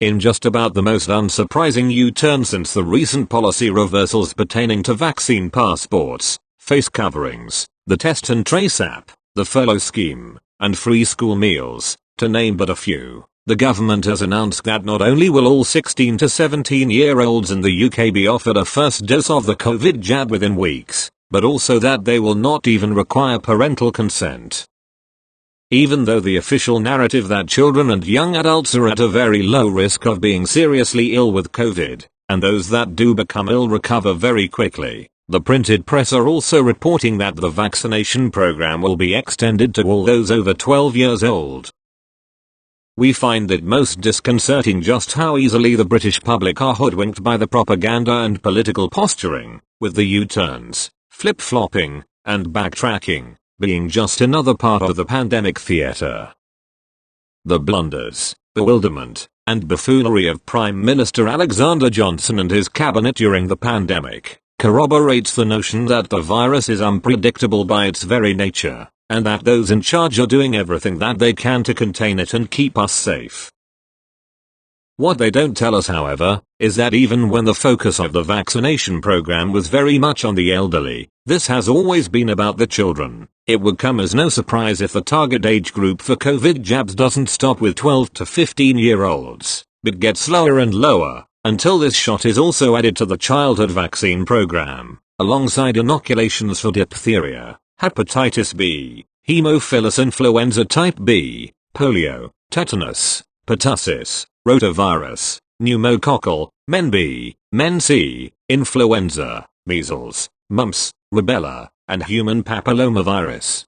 in just about the most unsurprising U-turn since the recent policy reversals pertaining to vaccine passports, face coverings, the test and trace app, the furlough scheme, and free school meals, to name but a few. The government has announced that not only will all 16 to 17-year-olds in the UK be offered a first dose of the COVID jab within weeks, but also that they will not even require parental consent. Even though the official narrative that children and young adults are at a very low risk of being seriously ill with COVID, and those that do become ill recover very quickly, the printed press are also reporting that the vaccination program will be extended to all those over 12 years old. We find it most disconcerting just how easily the British public are hoodwinked by the propaganda and political posturing, with the U-turns, flip-flopping, and backtracking being just another part of the pandemic theatre. The blunders, bewilderment, and buffoonery of Prime Minister Alexander Johnson and his cabinet during the pandemic corroborates the notion that the virus is unpredictable by its very nature, and that those in charge are doing everything that they can to contain it and keep us safe. What they don't tell us, however, is that even when the focus of the vaccination program was very much on the elderly, this has always been about the children. It would come as no surprise if the target age group for COVID jabs doesn't stop with 12 to 15-year-olds, but gets lower and lower, until this shot is also added to the childhood vaccine program, alongside inoculations for diphtheria, hepatitis B, Haemophilus influenza type B, polio, tetanus, pertussis, rotavirus, pneumococcal, men B, men C, influenza, measles, mumps, rubella, and human papillomavirus.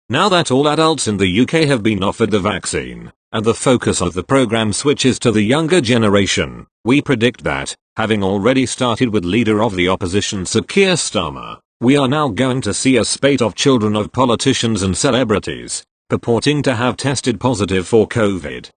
Now that all adults in the UK have been offered the vaccine, and the focus of the program switches to the younger generation, we predict that, having already started with Leader of the Opposition Sir Keir Starmer, we are now going to see a spate of children of politicians and celebrities, purporting to have tested positive for COVID,